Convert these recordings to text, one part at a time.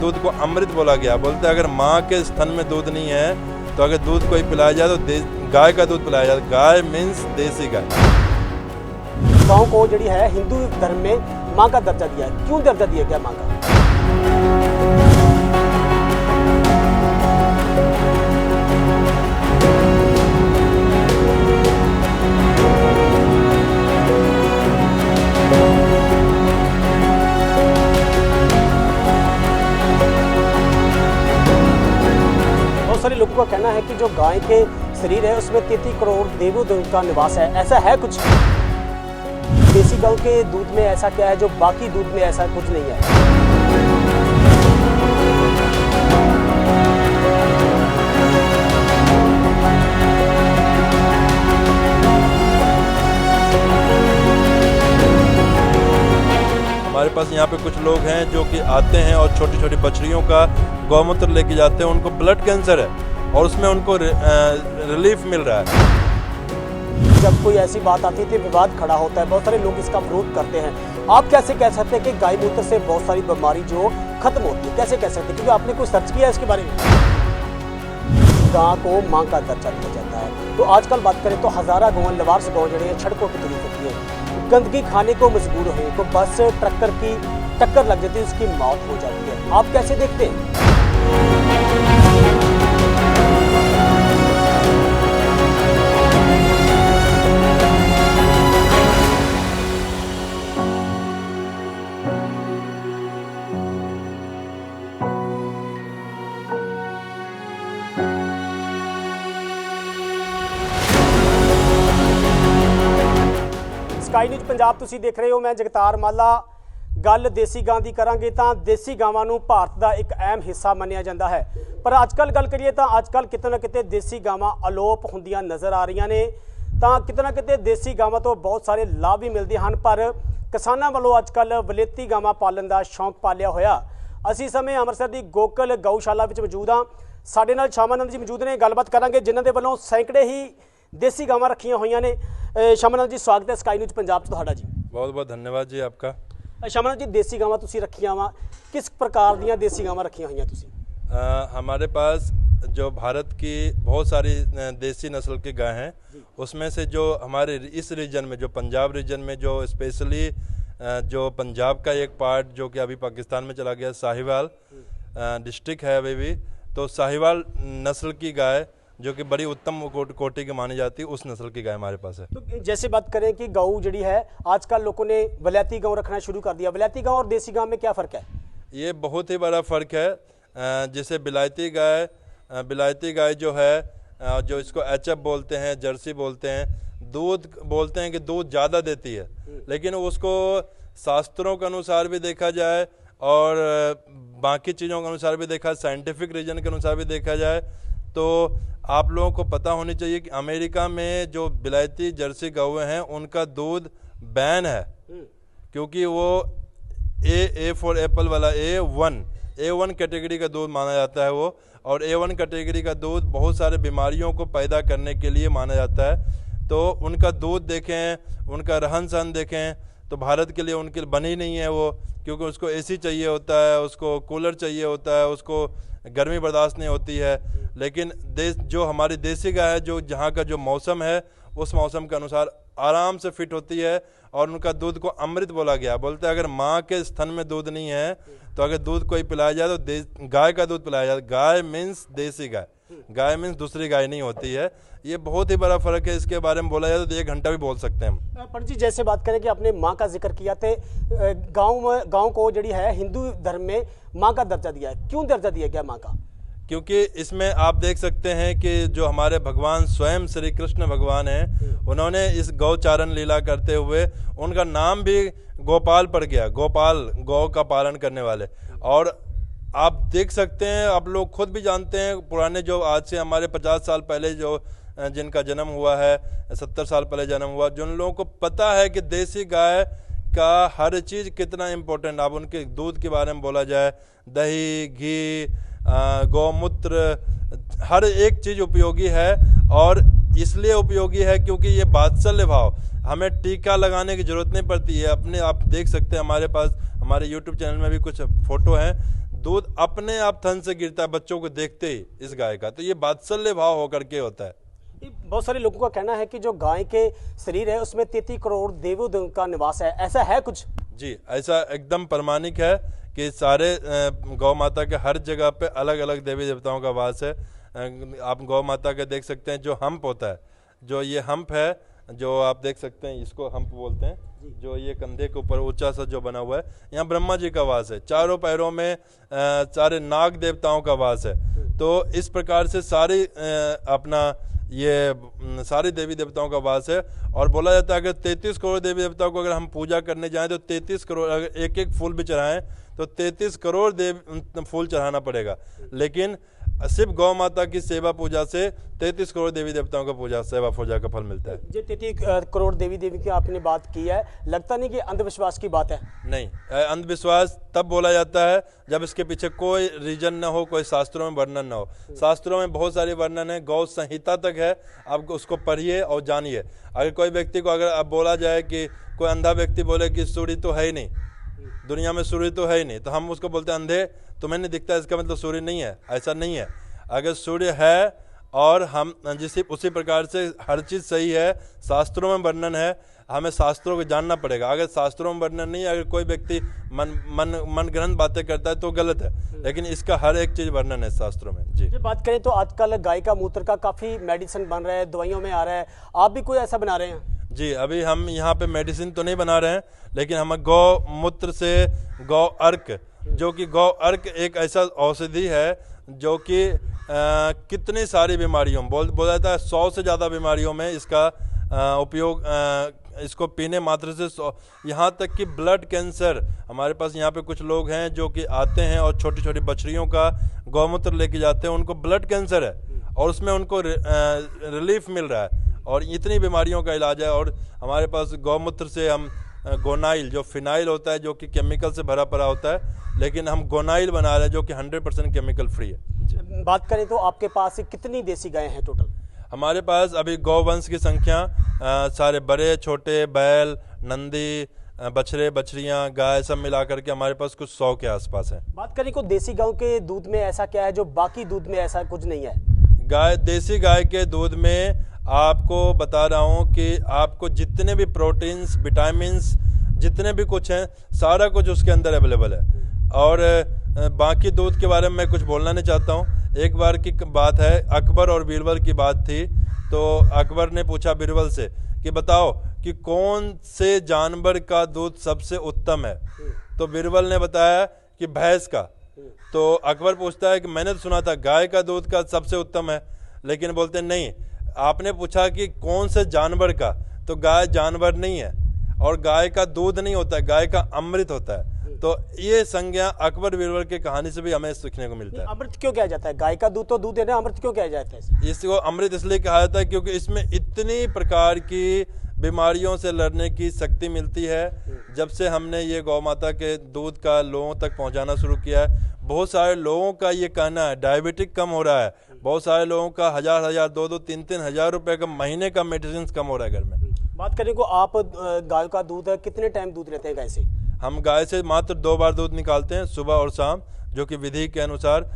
दूध को अमृत बोला गया। बोलते हैं अगर माँ के स्तन में दूध नहीं है तो अगर दूध कोई पिलाया जाए तो गाय का दूध पिलाया जाए। गाय मीन्स देसी गाय। गाँव को जी है हिंदू धर्म में माँ का दर्जा दिया है, क्यों दर्जा दिया गया माँ का? बहुत सारे लोगों का कहना है कि जो गाय के शरीर है उसमें 33 करोड़ देवों का निवास है। ऐसा है कुछ? देसी गांव के दूध में ऐसा क्या है जो बाकी दूध में ऐसा कुछ नहीं है? हमारे पास यहाँ पे कुछ लोग हैं जो कि आते हैं और छोटी छोटी बछड़ियों का गौमूत्र लेके जाते हैं। उनको ब्लड कैंसर है और उसमें उनको रिलीफ मिल रहा है। जब कोई ऐसी बात आती है तो विवाद खड़ा होता है, बहुत सारे लोग इसका विरोध करते हैं। आप कैसे कह सकते हैं कि गाय मूत्र से बहुत सारी बीमारी जो खत्म होती है, कैसे कह सकते हैं? क्योंकि आपने कुछ सर्च किया है इसके बारे में। गाय को मां का दर्जा दिया जाता है। तो आजकल बात करें तो हजारा गाँव लवारस गाँव जो है सड़कों की तकलीफ होती है, गंदगी खाने को मजबूर हुए तो बस ट्रैक्टर की टक्कर लग जाती है, उसकी मौत हो जाती है। आप कैसे देखते हैं? स्काई न्यूज़ पंजाब तुसीं देख रहे हो, मैं जगतार माला। गल देसी गां दी करांगे तां देसी गावां नूं भारत दा एक अहम हिस्सा मन्निया जांदा है, पर अजकल गल करिए तां अजकल किते ना किते देसी गावां अलोप हुंदियां नज़र आ रहीआं ने। तां किते ना किते देसी गावां तो बहुत सारे लाभ भी मिलदे हन, पर किसानां वल्लों अजकल वलेती गावां पालन दा शौक पालिया होया। असीं इस समय अमृतसर दी गोकुल गऊशाला विच मौजूद हां। साडे नाल शामानंद जी मौजूद ने, गलबात करांगे जिन्हां दे वल्लों सैकड़े ही देसी गावां रखियां होईयां ने। शामानंद जी स्वागत है स्काई न्यूज़ पंजाब च तुहाडा जी। बहुत बहुत धन्यवाद जी आपका। शामानंद जी, देसी गावां तुसीं रखियां वा, किस प्रकार दीयां देसी गावां रखियां होईयां तुसीं? हमारे पास जो भारत की बहुत सारी देसी नस्ल की गाय हैं, उसमें से जो हमारे इस रीजन में जो पंजाब रीजन में जो स्पेशली जो पंजाब का एक पार्ट जो कि अभी पाकिस्तान में चला गया, साहिवाल डिस्ट्रिक्ट है अभी भी, तो साहिवाल नस्ल की गाय जो कि बड़ी उत्तम कोटि की मानी जाती है, उस नस्ल की गाय हमारे पास है। तो जैसे बात करें कि गऊ जड़ी है, आजकल लोगों ने वलैती गाँव रखना शुरू कर दिया। वलैती गाँव और देसी गाँव में क्या फ़र्क है? ये बहुत ही बड़ा फ़र्क है। जैसे बिलायती गाय जो है, जो इसको HF बोलते हैं, जर्सी बोलते हैं, दूध बोलते हैं कि दूध ज़्यादा देती है, लेकिन उसको शास्त्रों के अनुसार भी देखा जाए और बाकी चीज़ों के अनुसार भी देखा, साइंटिफिक रीजन के अनुसार भी देखा जाए, तो आप लोगों को पता होनी चाहिए कि अमेरिका में जो बिलायती जर्सी गौएं हैं उनका दूध बैन है, क्योंकि वो ए फॉर एप्पल वाला A1 कैटेगरी का दूध माना जाता है वो, और A1 कैटेगरी का दूध बहुत सारे बीमारियों को पैदा करने के लिए माना जाता है। तो उनका दूध देखें, उनका रहन सहन देखें, तो भारत के लिए उनके लिए बनी नहीं है वो, क्योंकि उसको AC चाहिए होता है, उसको कूलर चाहिए होता है, उसको गर्मी बर्दाश्त नहीं होती है। लेकिन जो हमारी देसी गाय है, जो जहाँ का जो मौसम है उस मौसम के अनुसार आराम से फिट होती है, और उनका दूध को अमृत बोला गया। बोलते हैं अगर माँ के स्तन में दूध नहीं है तो अगर दूध कोई पिलाया जाए तो गाय का दूध पिलाया जाए। गाय मीन्स देसी गाय, गाय मीन्स दूसरी गाय नहीं होती है। ये बहुत ही बड़ा फ़र्क है। इसके बारे में बोला जाए तो 1 घंटा भी बोल सकते हैं हम। पर जी जैसे बात करें कि आपने माँ का जिक्र किया, थे गाँव को जड़ी है हिंदू धर्म में माँ का दर्जा दिया है, क्यों दर्जा दिया गया माँ का? क्योंकि इसमें आप देख सकते हैं कि जो हमारे भगवान स्वयं श्री कृष्ण भगवान हैं, उन्होंने इस गौचारण लीला करते हुए उनका नाम भी गोपाल पड़ गया। गोपाल, गौ का पालन करने वाले। और आप देख सकते हैं, आप लोग खुद भी जानते हैं, पुराने जो आज से हमारे 50 साल पहले जो जिनका जन्म हुआ है, 70 साल पहले जन्म हुआ, जिन लोगों को पता है कि देसी गाय का हर चीज़ कितना इम्पोर्टेंट। आप उनके दूध के बारे में बोला जाए, दही, घी, गौमूत्र, हर एक चीज़ उपयोगी है। और इसलिए उपयोगी है क्योंकि ये वात्सल्य भाव, हमें टीका लगाने की ज़रूरत नहीं पड़ती है। अपने आप देख सकते हैं, हमारे पास हमारे YouTube चैनल में भी कुछ फ़ोटो हैं, दूध अपने आप थन से गिरता है बच्चों को देखते ही इस गाय का। तो ये वात्सल्य भाव होकर के होता है। बहुत सारे लोगों का कहना है कि जो गाय के शरीर है उसमें 33 करोड़ देवों का निवास है, ऐसा है कुछ? जी, ऐसा एकदम प्रमाणिक है कि सारे गौ माता के हर जगह पे अलग अलग देवी देवताओं का वास है। आप गौ माता के देख सकते हैं जो हम्प होता है, जो ये हम्प है जो आप देख सकते हैं, इसको हम्प बोलते हैं, जो ये कंधे के ऊपर ऊंचा सा जो बना हुआ है, यहाँ ब्रह्मा जी का वास है। चारों पैरों में सारे नाग देवताओं का वास है। तो इस प्रकार से सारी अपना ये सारे देवी देवताओं का वास है। और बोला जाता है अगर 33 करोड़ देवी देवताओं को अगर हम पूजा करने जाएं तो 33 करोड़, अगर एक एक फूल भी चढ़ाएं तो 33 करोड़ फूल चढ़ाना पड़ेगा। लेकिन सिर्फ गौ माता की सेवा पूजा से 33 करोड़ देवी देवताओं का पूजा सेवा पूजा का फल मिलता है। जो 33 करोड़ देवी देवी की आपने बात की है, लगता नहीं कि अंधविश्वास की बात है? नहीं, अंधविश्वास तब बोला जाता है जब इसके पीछे कोई रीजन न हो, कोई शास्त्रों में वर्णन न हो। शास्त्रों में बहुत सारे वर्णन है, गौ संहिता तक है, आप उसको पढ़िए और जानिए। अगर कोई व्यक्ति को अगर अब बोला जाए कि कोई अंधा व्यक्ति बोले कि सूर्य तो है ही नहीं, दुनिया में सूर्य तो है ही नहीं, तो हम उसको बोलते हैं अंधे, तुम्हें नहीं दिखता इसका मतलब सूर्य नहीं है। ऐसा नहीं है, अगर सूर्य है और हम जिस उसी प्रकार से हर चीज़ सही है, शास्त्रों में वर्णन है, हमें शास्त्रों को जानना पड़ेगा। अगर शास्त्रों में वर्णन नहीं है, अगर कोई व्यक्ति मन ग्रंथ बातें करता है तो गलत है, लेकिन इसका हर एक चीज़ वर्णन है शास्त्रों में। जी, बात करें तो आजकल गाय का मूत्र का काफ़ी मेडिसिन बन रहा है, दवाइयों में आ रहा है, आप भी कोई ऐसा बना रहे हैं? जी, अभी हम यहाँ पे मेडिसिन तो नहीं बना रहे हैं, लेकिन हम गौ मूत्र से गौ अर्क, जो कि गौ अर्क एक ऐसा औषधि है जो कि कितनी सारी बीमारियों में बोला जाता है 100 से ज़्यादा बीमारियों में इसका उपयोग, इसको पीने मात्र से यहाँ तक कि ब्लड कैंसर, हमारे पास यहाँ पे कुछ लोग हैं जो कि आते हैं और छोटी छोटी बछड़ियों का गौमूत्र लेके जाते हैं, उनको ब्लड कैंसर है और उसमें उनको रिलीफ मिल रहा है और इतनी बीमारियों का इलाज है। और हमारे पास गौमूत्र से हम गोनाइल, जो फिनाइल होता है जो कि केमिकल से भरा पड़ा होता है, लेकिन हम गोनाइल बना रहे हैं जो कि 100% केमिकल फ्री है। बात करें तो आपके पास कितनी देसी गायें हैं टोटल? हमारे पास अभी गौवंश की संख्या सारे बड़े छोटे बैल, नंदी, बछड़े, बछड़ियाँ, गाय सब मिला करके हमारे पास कुछ 100 के आसपास है। बात करें को देसी गायों के दूध में ऐसा क्या है जो बाकी दूध में ऐसा कुछ नहीं है? देसी गाय के दूध में आपको बता रहा हूँ कि आपको जितने भी प्रोटीन्स, विटामिन्स, जितने भी कुछ हैं, सारा कुछ उसके अंदर अवेलेबल है। और बाकी दूध के बारे में मैं कुछ बोलना नहीं चाहता हूँ। एक बार की बात है, अकबर और बीरबल की बात थी। तो अकबर ने पूछा बीरबल से कि बताओ कि कौन से जानवर का दूध सबसे उत्तम है। तो बीरबल ने बताया कि भैंस का। तो अकबर पूछता है कि मैंने तो सुना था गाय का दूध का सबसे उत्तम है, लेकिन बोलते नहीं, आपने पूछा कि कौन से जानवर का, तो गाय जानवर नहीं है और गाय का दूध नहीं होता है, गाय का अमृत होता है। तो ये संज्ञा अकबर बीरबल की कहानी से भी हमें सीखने को मिलता है। अमृत क्यों कहा जाता है? गाय का दूध तो दूध है ना, अमृत क्यों कहा जाता है? इसको अमृत इसलिए कहा जाता है क्योंकि इसमें इतनी प्रकार की बीमारियों से लड़ने की शक्ति मिलती है। जब से हमने ये गौ माता के दूध का लोगों तक पहुंचाना शुरू किया है, बहुत सारे लोगों का ये कहना है डायबिटिक कम हो रहा है, बहुत सारे लोगों का 1000 2 3 हजार रुपए का महीने का मेडिसिन कम हो रहा है घर में। बात करें को आप गाय का दूध कितने टाइम दूध लेते हैं गाय से? हम गाय से मात्र 2 बार दूध निकालते हैं, सुबह और शाम, जो कि विधि के अनुसार,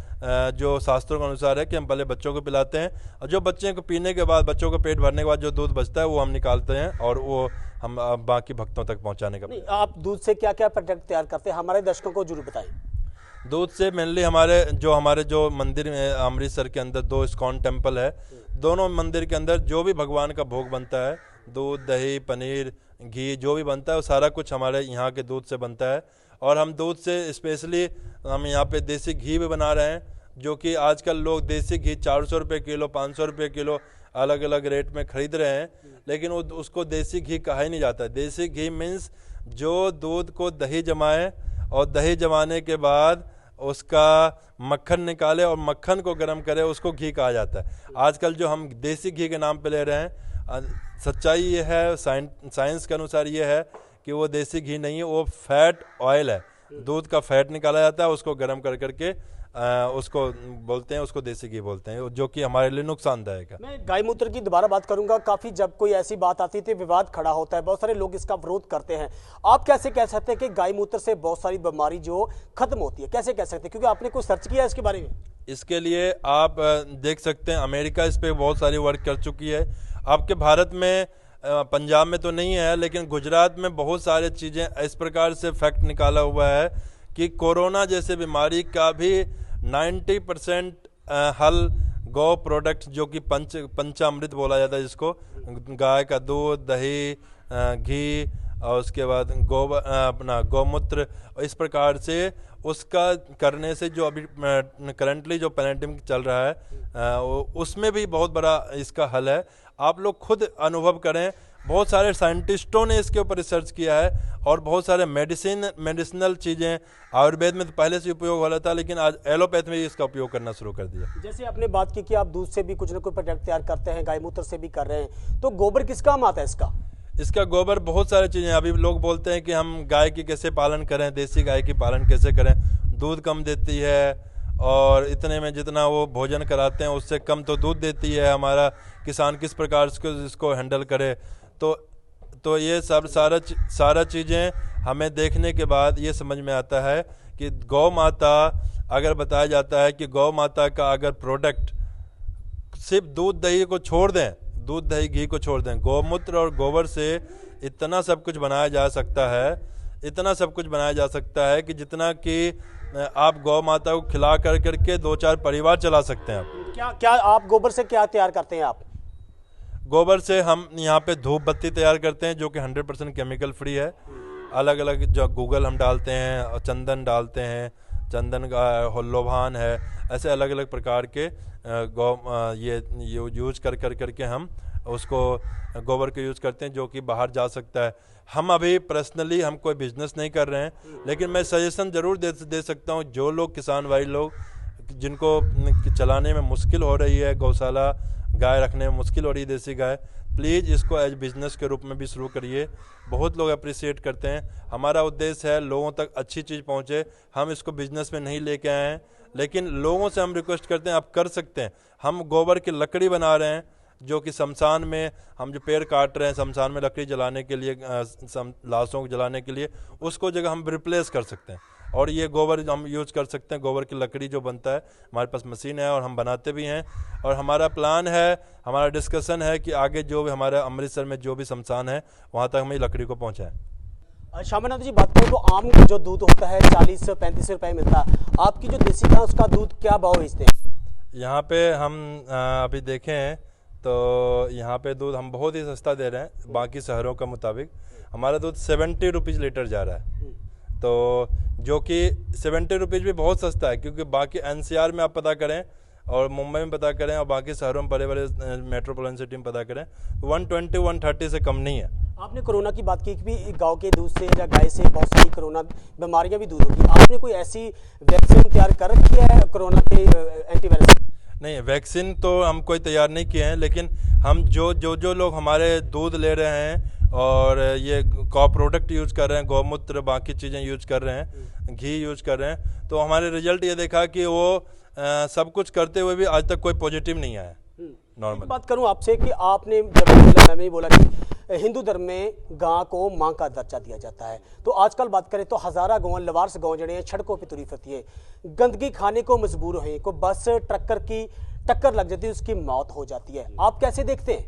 जो शास्त्रों के अनुसार है कि हम पहले बच्चों को पिलाते हैं और जो बच्चे को पीने के बाद, बच्चों को पेट भरने के बाद जो दूध बचता है वो हम निकालते हैं और वो हम बाकी भक्तों तक पहुंचाने का। नहीं, आप दूध से क्या क्या प्रोडक्ट तैयार करते हैं, हमारे दर्शकों को जरूर बताएं। दूध से मेनली हमारे जो मंदिर में अमृतसर के अंदर 2 इस्कॉन टेम्पल है, दोनों मंदिर के अंदर जो भी भगवान का भोग बनता है, दूध, दही, पनीर, घी जो भी बनता है वो सारा कुछ हमारे यहाँ के दूध से बनता है। और हम दूध से स्पेशली हम यहाँ पे देसी घी भी बना रहे हैं, जो कि आजकल लोग देसी घी 400 रुपये किलो, 500 रुपये किलो अलग अलग रेट में खरीद रहे हैं, लेकिन वो उसको देसी घी कहा ही नहीं जाता। देसी घी मीन्स जो दूध को दही जमाए और दही जमाने के बाद उसका मक्खन निकाले और मक्खन को गर्म करे, उसको घी कहा जाता है। आजकल जो हम देसी घी के नाम पे ले रहे हैं, सच्चाई ये है, साइंस के अनुसार ये है कि वो देसी घी नहीं है, वो फैट ऑयल है। दूध का फैट निकाला जाता है, उसको गर्म कर करके उसको बोलते हैं, उसको देसी घी बोलते हैं, जो कि हमारे लिए नुकसानदायक है। मैं गाय मूत्र की दोबारा बात करूंगा। काफी जब कोई ऐसी बात आती है तो विवाद खड़ा होता है, बहुत सारे लोग इसका विरोध करते हैं। आप कैसे कह सकते हैं कि गाय मूत्र से बहुत सारी बीमारी जो खत्म होती है, कैसे कह सकते हैं, क्योंकि आपने कोई सर्च किया है इसके बारे में? इसके लिए आप देख सकते हैं, अमेरिका इस पे बहुत सारी वर्क कर चुकी है। आपके भारत में पंजाब में तो नहीं है, लेकिन गुजरात में बहुत सारी चीज़ें इस प्रकार से फैक्ट निकाला हुआ है कि कोरोना जैसे बीमारी का भी 90% हल गौ प्रोडक्ट, जो कि पंचामृत बोला जाता है, जिसको गाय का दूध, दही, घी और उसके बाद अपना गौमूत्र, इस प्रकार से उसका करने से जो अभी करंटली जो पैंडेमिक चल रहा है उसमें भी बहुत बड़ा इसका हल है। आप लोग खुद अनुभव करें, बहुत सारे साइंटिस्टों ने इसके ऊपर रिसर्च किया है और बहुत सारे मेडिसिनल चीज़ें, आयुर्वेद में तो पहले से उपयोग हो रहा था, लेकिन आज एलोपैथ में भी इसका उपयोग करना शुरू कर दिया। जैसे आपने बात की कि आप दूध से भी कुछ ना कुछ प्रोडक्ट तैयार करते हैं, गाय मूत्र से भी कर रहे हैं, तो गोबर किस काम आता है इसका? इसका गोबर बहुत सारी चीज़ें, अभी लोग बोलते हैं कि हम गाय की कैसे पालन करें, देसी गाय की पालन कैसे करें, दूध कम देती है और इतने में जितना वो भोजन कराते हैं उससे कम तो दूध देती है। हमारा किसान किस प्रकार से इसको हैंडल करे, तो ये सब सारा चीज़ें हमें देखने के बाद ये समझ में आता है कि गौ माता, अगर बताया जाता है कि गौ माता का अगर प्रोडक्ट सिर्फ दूध दही को छोड़ दें, दूध दही घी को छोड़ दें, गौमूत्र और गोबर से इतना सब कुछ बनाया जा सकता है, इतना सब कुछ बनाया जा सकता है कि जितना कि आप गौ माता को खिला करके 2-4 परिवार चला सकते हैं। आप क्या आप गोबर से क्या तैयार करते हैं? आप गोबर से हम यहाँ पे धूप बत्ती तैयार करते हैं, जो कि 100% केमिकल फ्री है। अलग अलग जो गूगल हम डालते हैं, चंदन डालते हैं, चंदन का लोभान है, ऐसे अलग अलग प्रकार के ये यूज करके हम उसको गोबर के यूज़ करते हैं, जो कि बाहर जा सकता है। हम अभी पर्सनली हम कोई बिजनेस नहीं कर रहे हैं, लेकिन मैं सजेशन ज़रूर दे सकता हूँ, जो लोग किसान भाई लोग जिनको चलाने में मुश्किल हो रही है, गौशाला गाय रखने में मुश्किल हो रही है देसी गाय, प्लीज़ इसको एज बिजनेस के रूप में भी शुरू करिए। बहुत लोग अप्रिशिएट करते हैं। हमारा उद्देश्य है लोगों तक अच्छी चीज़ पहुंचे। हम इसको बिजनेस में नहीं लेके आए हैं, लेकिन लोगों से हम रिक्वेस्ट करते हैं, आप कर सकते हैं। हम गोबर की लकड़ी बना रहे हैं, जो कि शमशान में हम जो पेड़ काट रहे हैं, शमशान में लकड़ी जलाने के लिए, लाशों को जलाने के लिए, उसको जगह हम रिप्लेस कर सकते हैं और ये गोबर हम यूज़ कर सकते हैं। गोबर की लकड़ी जो बनता है, हमारे पास मशीन है और हम बनाते भी हैं। और हमारा प्लान है, हमारा डिस्कशन है कि आगे जो भी हमारे अमृतसर में जो भी शमशान है, वहाँ तक हम ये लकड़ी को पहुँचाएँ। शामानाथ जी, बात करें तो आम जो दूध होता है 40-35 रुपये मिलता है, आपकी जो देसी गाय उसका दूध क्या भाव बेचते हैं? यहाँ पे हम अभी देखें तो यहाँ पे दूध हम बहुत ही सस्ता दे रहे हैं, बाकी शहरों का मुताबिक। हमारा दूध 70 रुपीज़ लीटर जा रहा है, तो जो कि 70 रुपीज़ भी बहुत सस्ता है, क्योंकि बाकी NCR में आप पता करें और मुंबई में पता करें और बाकी शहरों में, बड़े बड़े मेट्रोपॉलिटन सिटी में पता करें, 120-130 से कम नहीं है। आपने कोरोना की बात की कि भी गांव के दूध से या गाय से बहुत सारी कोरोना बीमारियां भी दूर होती है। आपने कोई ऐसी वैक्सीन तैयार कर रखी है कोरोना के एंटीवायरस? नहीं, वैक्सीन तो हम कोई तैयार नहीं किए हैं, लेकिन हम जो लोग हमारे दूध ले रहे हैं और ये गौ प्रोडक्ट यूज़ कर रहे हैं, गौमूत्र बाकी चीज़ें यूज़ कर रहे हैं, घी यूज़ कर रहे हैं, तो हमारे रिजल्ट ये देखा कि वो सब कुछ करते हुए भी आज तक कोई पॉजिटिव नहीं आया। नॉर्मल बात करूं आपसे कि आपने जब मैंने बोला कि हिंदू धर्म में गां को मां का दर्जा दिया जाता है, तो आजकल बात करें तो हज़ारा गांव लवारस गांव जड़े हैं सड़कों पर तुरी फिरती है, गंदगी खाने को मजबूर हैं, को बस ट्रकर की टक्कर लग जाती है, उसकी मौत हो जाती है। आप कैसे देखते हैं?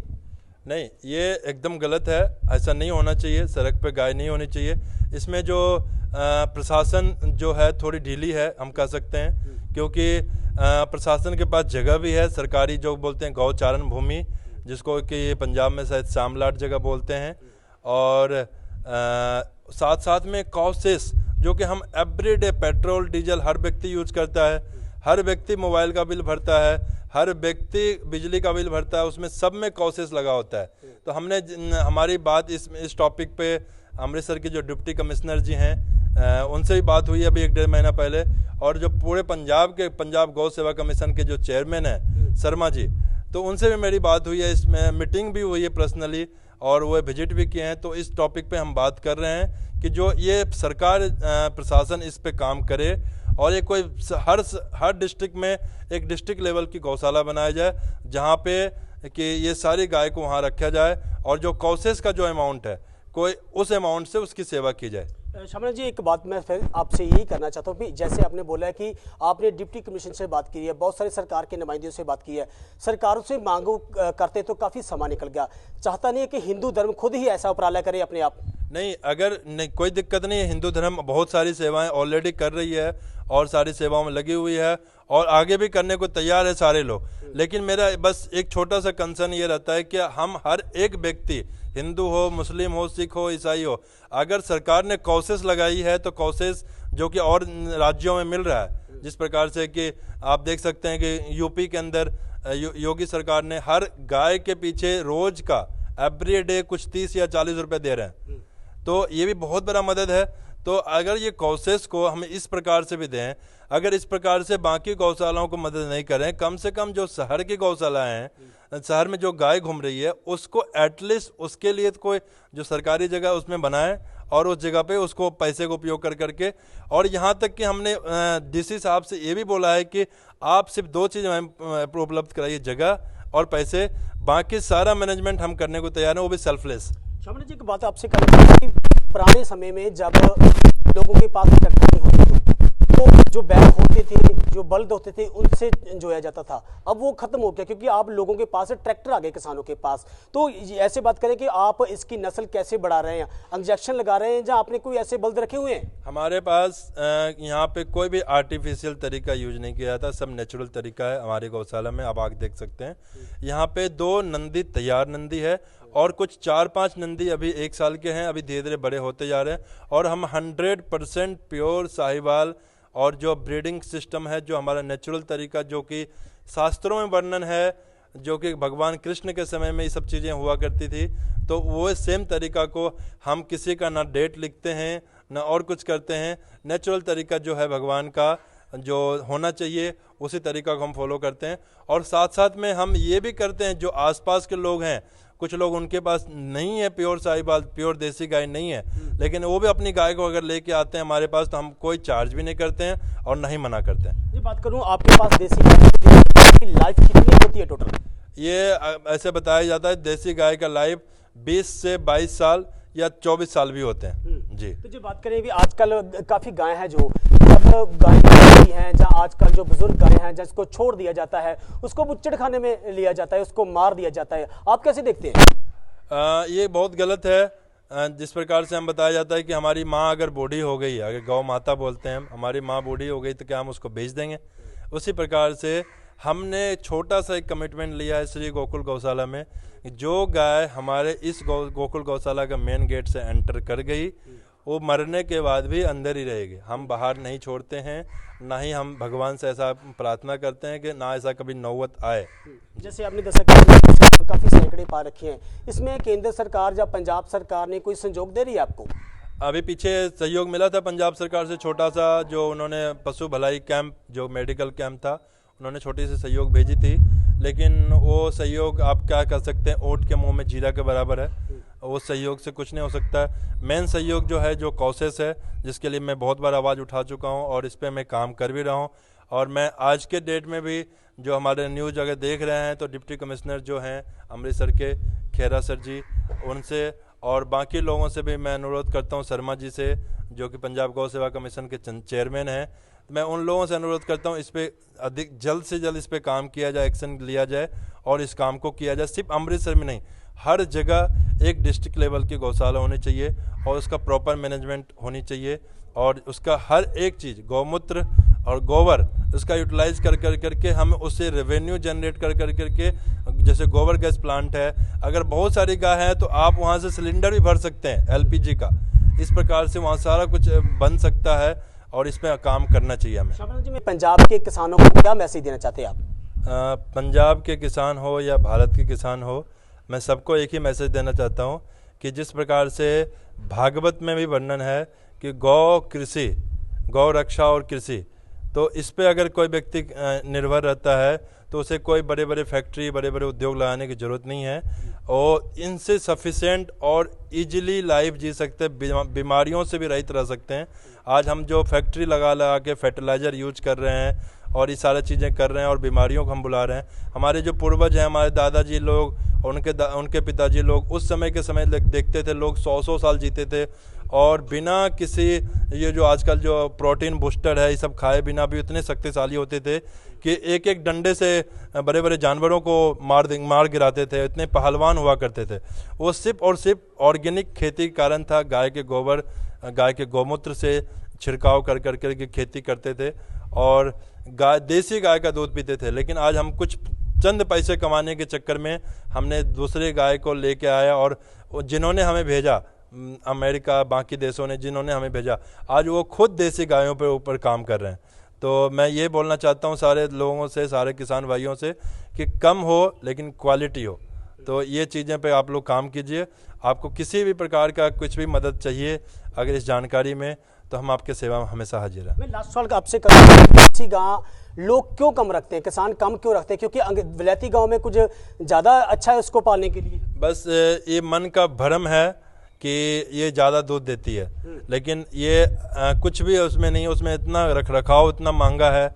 नहीं, ये एकदम गलत है, ऐसा नहीं होना चाहिए। सड़क पे गाय नहीं होनी चाहिए। इसमें जो प्रशासन जो है थोड़ी ढीली है, हम कह सकते हैं, क्योंकि प्रशासन के पास जगह भी है सरकारी, जो बोलते हैं गौचारण भूमि, जिसको कि पंजाब में शायद शामलाट जगह बोलते हैं, और साथ साथ में कॉसेस, जो कि हम एवरीडे पेट्रोल डीजल हर व्यक्ति यूज करता है, हर व्यक्ति मोबाइल का बिल भरता है, हर व्यक्ति बिजली का बिल भरता है, उसमें सब में कॉसेस लगा होता है। तो हमने हमारी बात इस टॉपिक पे अमृतसर के जो डिप्टी कमिश्नर जी हैं उनसे भी बात हुई अभी 1-1.5 महीना पहले, और जो पूरे पंजाब गौ सेवा कमीशन के जो चेयरमैन हैं शर्मा जी, तो उनसे भी मेरी बात हुई है, इसमें मीटिंग भी हुई है पर्सनली, और वो विजिट भी किए हैं। तो इस टॉपिक पे हम बात कर रहे हैं कि जो ये सरकार प्रशासन इस पे काम करे और ये कोई हर डिस्ट्रिक्ट में एक डिस्ट्रिक्ट लेवल की गौशाला बनाया जाए, जहाँ पे कि ये सारी गाय को वहाँ रखा जाए और जो कॉसेस का जो अमाउंट है कोई उस अमाउंट से उसकी सेवा की जाए। शमन जी, एक बात मैं फिर आपसे यही करना चाहता हूँ कि जैसे आपने बोला है कि आपने डिप्टी कमिश्नर से बात की है, बहुत सारे सरकार के नुमाइंदों से बात की है, सरकारों से मांगों करते तो काफ़ी समय निकल गया। चाहता नहीं है कि हिंदू धर्म खुद ही ऐसा उपराला करे अपने आप? नहीं, अगर नहीं, कोई दिक्कत नहीं है। हिंदू धर्म बहुत सारी सेवाएं ऑलरेडी कर रही है और सारी सेवाओं में लगी हुई है और आगे भी करने को तैयार है सारे लोग। लेकिन मेरा बस एक छोटा सा कंसर्न ये रहता है कि हम हर एक व्यक्ति, हिंदू हो, मुस्लिम हो, सिख हो, ईसाई हो, अगर सरकार ने कॉसेस लगाई है तो कॉसेस जो कि और राज्यों में मिल रहा है, जिस प्रकार से कि आप देख सकते हैं कि यूपी के अंदर योगी सरकार ने हर गाय के पीछे रोज का एवरी डे कुछ 30 या 40 रुपए दे रहे हैं, तो ये भी बहुत बड़ा मदद है। तो अगर ये कॉसेस को हम इस प्रकार से भी दें, अगर इस प्रकार से बाकी गौशालाओं को मदद नहीं करें, कम से कम जो शहर की गौशाला हैं, शहर में जो गाय घूम रही है उसको एटलीस्ट उसके लिए कोई जो सरकारी जगह उसमें बनाएं और उस जगह पे उसको पैसे का उपयोग कर करके। और यहाँ तक कि हमने डीसी साहब से ये भी बोला है कि आप सिर्फ 2 चीज़ उपलब्ध कराइए, जगह और पैसे, बाकी सारा मैनेजमेंट हम करने को तैयार हैं, वो भी सेल्फलेस। शमन जी, एक बात आपसे करनी, पुराने समय में जब लोगों के पास ट्रैक्टर नहीं होते थे तो जो बैल होते थे, जो बल्द होते थे, उनसे जोया जाता था। अब वो खत्म हो गया क्योंकि आप लोगों के पास ट्रैक्टर आ गए, किसानों के पास। तो ऐसे बात करें कि आप इसकी नस्ल कैसे बढ़ा रहे हैं, इंजेक्शन लगा रहे हैं, या आपने कोई ऐसे बल्द रखे हुए हैं? हमारे पास यहाँ पे कोई भी आर्टिफिशियल तरीका यूज नहीं किया जाता, सब नेचुरल तरीका है हमारी गौशाला में। आप आगे देख सकते हैं यहाँ पे 2 नंदी तैयार नंदी है और कुछ 4-5 नंदी अभी 1 साल के हैं, अभी धीरे धीरे बड़े होते जा रहे हैं। और हम 100% प्योर साहिवाल और जो ब्रीडिंग सिस्टम है, जो हमारा नेचुरल तरीका, जो कि शास्त्रों में वर्णन है, जो कि भगवान कृष्ण के समय में ये सब चीज़ें हुआ करती थी, तो वो सेम तरीका को हम किसी का ना डेट लिखते हैं ना और कुछ करते हैं। नेचुरल तरीका जो है भगवान का जो होना चाहिए उसी तरीका को हम फॉलो करते हैं। और साथ साथ में हम ये भी करते हैं, जो आसपास के लोग हैं, कुछ लोग उनके पास नहीं है प्योर साहिवाल, प्योर देसी गाय नहीं है, लेकिन वो भी अपनी गाय को अगर लेके आते हैं हमारे पास तो हम कोई चार्ज भी नहीं करते हैं और नहीं मना करते हैं। ये बात करूं, आपके पास देसी गाय की लाइफ कितनी होती है टोटल? ये ऐसे बताया जाता है देसी गाय का लाइफ 20 से 22 साल या 24 साल भी होते हैं जी। तो जो बात करें, भी आजकल काफ़ी गायें हैं जो गाय हैं, जहाँ आजकल जो बुजुर्ग गायें हैं जिसको छोड़ दिया जाता है, उसको बुच्चड़ खाने में लिया जाता है, उसको मार दिया जाता है, आप कैसे देखते हैं? ये बहुत गलत है। जिस प्रकार से हम बताया जाता है कि हमारी माँ अगर बूढ़ी हो गई, अगर गौ माता बोलते हैं, हमारी माँ बूढ़ी हो गई तो क्या हम उसको बेच देंगे? उसी प्रकार से हमने छोटा सा एक कमिटमेंट लिया है श्री गोकुल गौशाला में, जो गाय हमारे इस गोकुल गौशाला का मेन गेट से एंटर कर गई वो मरने के बाद भी अंदर ही रहेगी। हम बाहर नहीं छोड़ते हैं, ना ही हम भगवान से ऐसा प्रार्थना करते हैं कि ना ऐसा कभी नौबत आए। जैसे आपने दशक काफ़ी सैकड़े पा रखे हैं, इसमें केंद्र सरकार या पंजाब सरकार ने कोई सहयोग दे रही है आपको? अभी पीछे सहयोग मिला था पंजाब सरकार से, छोटा सा, जो उन्होंने पशु भलाई कैंप, जो मेडिकल कैंप था, उन्होंने छोटी सी सहयोग भेजी थी, लेकिन वो सहयोग आप क्या कर सकते हैं, ऊंट के मुंह में जीरा के बराबर है, वो सहयोग से कुछ नहीं हो सकता। मेन सहयोग जो है, जो कॉसेस है, जिसके लिए मैं बहुत बार आवाज़ उठा चुका हूँ और इस पर मैं काम कर भी रहा हूँ। और मैं आज के डेट में भी जो हमारे न्यूज़ अगर देख रहे हैं तो डिप्टी कमिश्नर जो हैं अमृतसर के, खेरा सर जी, उनसे और बाकी लोगों से भी मैं अनुरोध करता हूँ, शर्मा जी से जो कि पंजाब गौ सेवा कमीशन के चेयरमैन हैं, मैं उन लोगों से अनुरोध करता हूँ इस पर अधिक जल्द से जल्द इस पर काम किया जाए, एक्शन लिया जाए और इस काम को किया जाए। सिर्फ अमृतसर में नहीं, हर जगह एक डिस्ट्रिक्ट लेवल की गौशाला होनी चाहिए और उसका प्रॉपर मैनेजमेंट होनी चाहिए और उसका हर एक चीज़, गौमूत्र और गोबर, उसका यूटिलाइज कर करके हम उससे रेवेन्यू जनरेट कर करके, जैसे गोबर गैस प्लांट है, अगर बहुत सारी गाय है तो आप वहाँ से सिलेंडर भी भर सकते हैं LPG का। इस प्रकार से वहाँ सारा कुछ बन सकता है और इस पर काम करना चाहिए हमें। शमन जी, मैं पंजाब के किसानों को क्या मैसेज देना चाहते हैं आप? पंजाब के किसान हो या भारत के किसान हो, मैं सबको एक ही मैसेज देना चाहता हूँ कि जिस प्रकार से भागवत में भी वर्णन है कि गौ कृषि, गौ रक्षा और कृषि, तो इस पे अगर कोई व्यक्ति निर्भर रहता है तो उसे कोई बड़े बड़े फैक्ट्री, बड़े बड़े उद्योग लगाने की ज़रूरत नहीं है। और इनसे सफिशेंट और इजीली लाइफ जी सकते हैं, बीमारियों से भी रहित रह सकते हैं। आज हम जो फैक्ट्री लगा लगा के फर्टिलाइज़र यूज कर रहे हैं और ये सारी चीज़ें कर रहे हैं और बीमारियों को हम बुला रहे हैं। हमारे जो पूर्वज हैं, हमारे दादाजी लोग, उनके पिताजी लोग, उस समय के समय देखते थे लोग 100-100 साल जीते थे और बिना किसी ये जो आजकल जो प्रोटीन बूस्टर है ये सब खाए बिना भी इतने शक्तिशाली होते थे कि एक एक डंडे से बड़े बड़े जानवरों को मार गिराते थे, इतने पहलवान हुआ करते थे। वो सिर्फ और सिर्फ ऑर्गेनिक खेती के कारण था। गाय के गोबर, गाय के गौमूत्र से छिड़काव कर के खेती करते थे और देसी गाय का दूध पीते थे। लेकिन आज हम कुछ चंद पैसे कमाने के चक्कर में हमने दूसरे गाय को लेके आया और जिन्होंने हमें भेजा, अमेरिका, बाकी देशों ने जिन्होंने हमें भेजा, आज वो खुद देसी गायों पे ऊपर काम कर रहे हैं। तो मैं ये बोलना चाहता हूँ सारे लोगों से, सारे किसान भाइयों से कि कम हो लेकिन क्वालिटी हो। तो ये चीज़ें पे आप लोग काम कीजिए। आपको किसी भी प्रकार का कुछ भी मदद चाहिए अगर इस जानकारी में, तो हम आपके सेवा में हमेशा हाजिर हैं। मैं लास्ट सवाल आपसे करूँगा, देसी गाँ लोग क्यों कम रखते हैं, किसान कम क्यों रखते हैं? क्योंकि विलायती गाँव में कुछ ज़्यादा अच्छा है उसको पालने के लिए? बस ये मन का भ्रम है कि ये ज़्यादा दूध देती है, लेकिन ये कुछ भी उसमें नहीं है। उसमें इतना रख रखाव इतना महंगा है,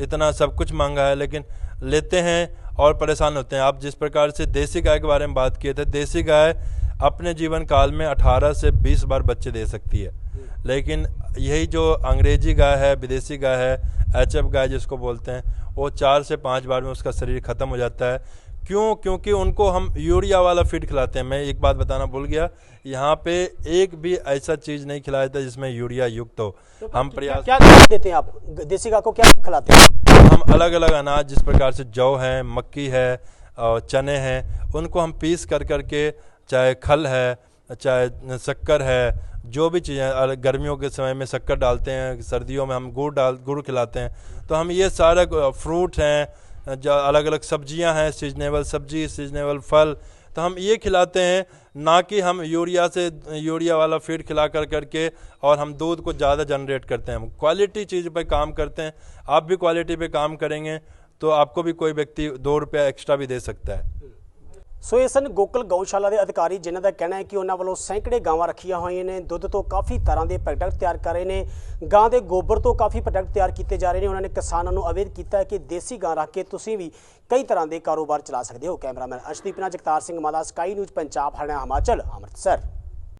इतना सब कुछ महंगा है, लेकिन लेते हैं और परेशान होते हैं। आप जिस प्रकार से देसी गाय के बारे में बात किए थे, देसी गाय अपने जीवन काल में 18 से 20 बार बच्चे दे सकती है, लेकिन यही जो अंग्रेजी गाय है, विदेशी गाय है, एचएफ गाय जिसको बोलते हैं, वो 4 से 5 बार में उसका शरीर ख़त्म हो जाता है। क्यों? क्योंकि उनको हम यूरिया वाला फीड खिलाते हैं। मैं एक बात बताना भूल गया, यहाँ पे एक भी ऐसा चीज़ नहीं खिलाया था जिसमें यूरिया युक्त हो। तो हम प्रयास क्या देते हैं आप देसी गाय को, क्या खिलाते हैं? हम अलग अलग अनाज, जिस प्रकार से जौ है, मक्की है और चने हैं, उनको हम पीस कर के, चाहे खल है, चाहे शक्कर है, जो भी चीज़ें, गर्मियों के समय में शक्कर डालते हैं, सर्दियों में हम गुड़ खिलाते हैं। तो हम ये सारे फ्रूट हैं, जो अलग अलग सब्जियां हैं, सीजनेबल सब्जी, सीजनेबल फल, तो हम ये खिलाते हैं, ना कि हम यूरिया वाला फीड खिला करके और हम दूध को ज़्यादा जनरेट करते हैं। हम क्वालिटी चीज़ पे काम करते हैं। आप भी क्वालिटी पे काम करेंगे तो आपको भी कोई व्यक्ति 2 रुपया एक्स्ट्रा भी दे सकता है। ਸੋ ਇਹ ਸਨ ਗੋਕਲ ਗਊਸ਼ਾਲਾ ਦੇ ਅਧਿਕਾਰੀ, ਜਿਨ੍ਹਾਂ ਦਾ ਕਹਿਣਾ ਹੈ ਕਿ ਉਹਨਾਂ ਵੱਲੋਂ ਸੈਂਕੜੇ ਗਾਵਾਂ ਰੱਖੀਆਂ ਹੋਈਆਂ ਨੇ, ਦੁੱਧ ਤੋਂ ਕਾਫੀ ਤਰ੍ਹਾਂ ਦੇ ਪ੍ਰੋਡਕਟ ਤਿਆਰ ਕਰ ਰਹੇ ਨੇ, ਗਾਂ ਦੇ ਗੋਬਰ ਤੋਂ ਕਾਫੀ ਪ੍ਰੋਡਕਟ ਤਿਆਰ ਕੀਤੇ ਜਾ ਰਹੇ ਨੇ। ਉਹਨਾਂ ਨੇ ਕਿਸਾਨਾਂ ਨੂੰ ਅਵੇਅਰ ਕੀਤਾ ਹੈ ਕਿ ਦੇਸੀ ਗਾਂ ਰੱਖ ਕੇ ਤੁਸੀਂ ਵੀ ਕਈ ਤਰ੍ਹਾਂ ਦੇ ਕਾਰੋਬਾਰ ਚਲਾ ਸਕਦੇ ਹੋ। ਕੈਮਰਾਮੈਨ ਅਰਸ਼ਦੀਪ ਨਾਲ ਜਗਤਾਰ ਸਿੰਘ ਮਾਲਾ, ਸਕਾਈ ਨਿਊਜ਼ ਪੰਜਾਬ, ਹਰਿਆਣਾ, ਹਿਮਾਚਲ, ਅੰਮ੍ਰਿਤਸਰ।